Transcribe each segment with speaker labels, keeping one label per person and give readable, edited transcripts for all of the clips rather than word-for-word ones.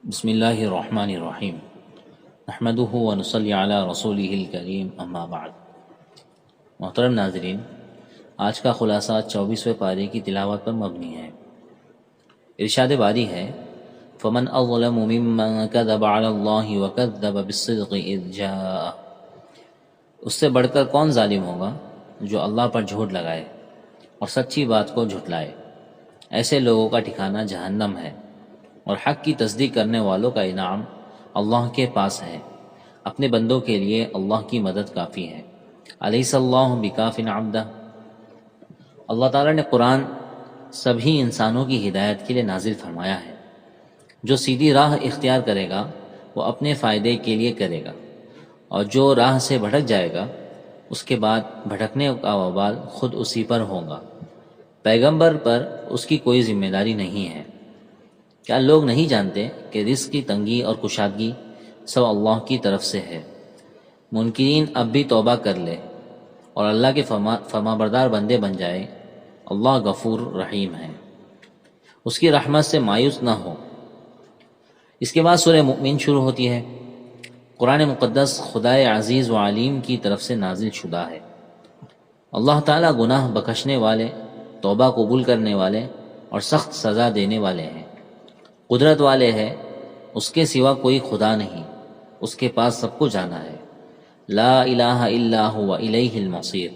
Speaker 1: بسم اللہ الرحمن الرحیم نحمدہ ونصلی علی رسولہ الکریم اما بعد۔ محترم ناظرین، آج کا خلاصہ 24ویں پارے کی تلاوت پر مبنی ہے۔ ارشاد باری ہے، فمن اظلم ممن کذب علی اللہ وکذب بالصدق اذ جاءہ۔ اس سے بڑھ کر کون ظالم ہوگا جو اللہ پر جھوٹ لگائے اور سچی بات کو جھٹلائے۔ ایسے لوگوں کا ٹھکانہ جہنم ہے، اور حق کی تصدیق کرنے والوں کا انعام اللہ کے پاس ہے۔ اپنے بندوں کے لیے اللہ کی مدد کافی ہے۔ الیس اللہ بکاف عبدہ۔ اللہ تعالیٰ نے قرآن سبھی انسانوں کی ہدایت کے لیے نازل فرمایا ہے۔ جو سیدھی راہ اختیار کرے گا وہ اپنے فائدے کے لیے کرے گا، اور جو راہ سے بھٹک جائے گا اس کے بعد بھٹکنے کا وبال خود اسی پر ہوگا۔ پیغمبر پر اس کی کوئی ذمہ داری نہیں ہے۔ کیا لوگ نہیں جانتے کہ رزق کی تنگی اور کشادگی سب اللہ کی طرف سے ہے؟ منکرین اب بھی توبہ کر لے اور اللہ کے فرمانبردار بندے بن جائے۔ اللہ غفور رحیم ہے، اس کی رحمت سے مایوس نہ ہو۔ اس کے بعد سورہ مؤمن شروع ہوتی ہے۔ قرآن مقدس خدائے عزیز و علیم کی طرف سے نازل شدہ ہے۔ اللہ تعالیٰ گناہ بخشنے والے، توبہ قبول کرنے والے اور سخت سزا دینے والے ہیں۔ قدرت والے ہے، اس کے سوا کوئی خدا نہیں، اس کے پاس سب کو جانا ہے۔ لا الہ الا هو الیہ المصیر۔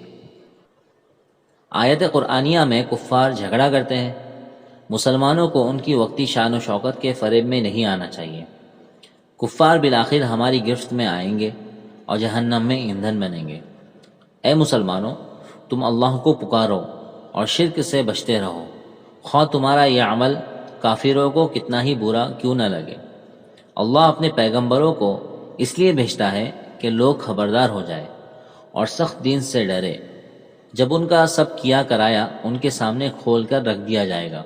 Speaker 1: آیت قرآنیہ میں کفار جھگڑا کرتے ہیں۔ مسلمانوں کو ان کی وقتی شان و شوکت کے فریب میں نہیں آنا چاہیے۔ کفار بالآخر ہماری گرفت میں آئیں گے اور جہنم میں ایندھن بنیں گے۔ اے مسلمانوں، تم اللہ کو پکارو اور شرک سے بچتے رہو، خواہ تمہارا یہ عمل کافروں کو کتنا ہی برا کیوں نہ لگے۔ اللہ اپنے پیغمبروں کو اس لیے بھیجتا ہے کہ لوگ خبردار ہو جائے اور سخت دین سے ڈرے۔ جب ان کا سب کیا کرایا ان کے سامنے کھول کر رکھ دیا جائے گا،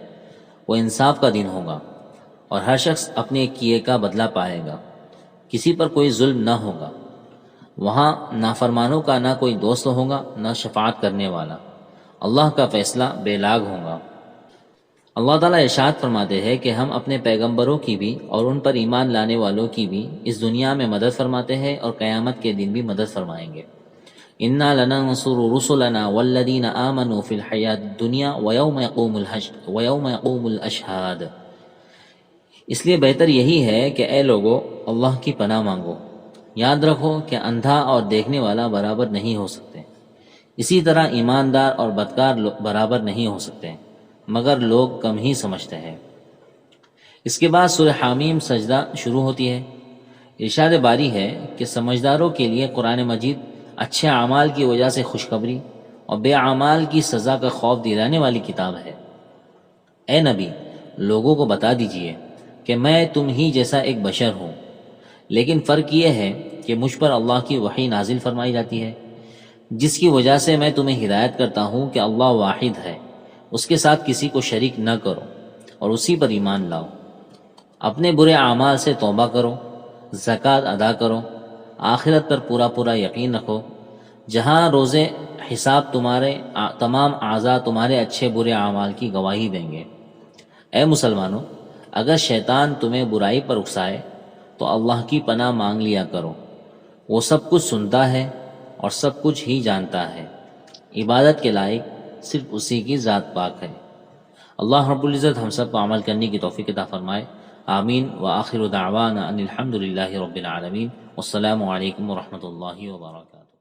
Speaker 1: وہ انصاف کا دن ہوگا اور ہر شخص اپنے کیے کا بدلہ پائے گا۔ کسی پر کوئی ظلم نہ ہوگا۔ وہاں نافرمانوں کا نہ کوئی دوست ہوگا نہ شفاعت کرنے والا۔ اللہ کا فیصلہ بے لاگ ہوگا۔ اللہ تعالیٰ ارشاد فرماتے ہیں کہ ہم اپنے پیغمبروں کی بھی اور ان پر ایمان لانے والوں کی بھی اس دنیا میں مدد فرماتے ہیں اور قیامت کے دن بھی مدد فرمائیں گے۔ اِنَّا لَنَنصُرُ رُسُلَنَا وَالَّذِينَ آمَنُوا فِي الْحَيَاةِ الدُّنْيَا وَيَوْمَ يَقُومُ الْأَشْهَادُ۔ اس لیے بہتر یہی ہے کہ اے لوگو اللہ کی پناہ مانگو۔ یاد رکھو کہ اندھا اور دیکھنے والا برابر نہیں ہو سکتے، اسی طرح ایماندار اور بدکار برابر نہیں ہو سکتے، مگر لوگ کم ہی سمجھتے ہیں۔ اس کے بعد سورہ حامیم سجدہ شروع ہوتی ہے۔ ارشاد باری ہے کہ سمجھداروں کے لیے قرآن مجید اچھے اعمال کی وجہ سے خوشخبری اور بے اعمال کی سزا کا خوف دلانے والی کتاب ہے۔ اے نبی، لوگوں کو بتا دیجئے کہ میں تم ہی جیسا ایک بشر ہوں، لیکن فرق یہ ہے کہ مجھ پر اللہ کی وحی نازل فرمائی جاتی ہے، جس کی وجہ سے میں تمہیں ہدایت کرتا ہوں کہ اللہ واحد ہے، اس کے ساتھ کسی کو شریک نہ کرو اور اسی پر ایمان لاؤ۔ اپنے برے اعمال سے توبہ کرو، زکوٰۃ ادا کرو، آخرت پر پورا یقین رکھو، جہاں روز حساب تمہارے تمام اعضاء تمہارے اچھے برے اعمال کی گواہی دیں گے۔ اے مسلمانوں، اگر شیطان تمہیں برائی پر اکسائے تو اللہ کی پناہ مانگ لیا کرو، وہ سب کچھ سنتا ہے اور سب کچھ ہی جانتا ہے۔ عبادت کے لائق صرف اسی کی ذات پاک ہے۔ اللہ رب العزت ہم سب کو عمل کرنے کی توفیق عطا فرمائے۔ آمین وآخر دعوانا ان الحمد للہ رب العالمین۔ والسلام علیکم ورحمۃ اللہ وبرکاتہ۔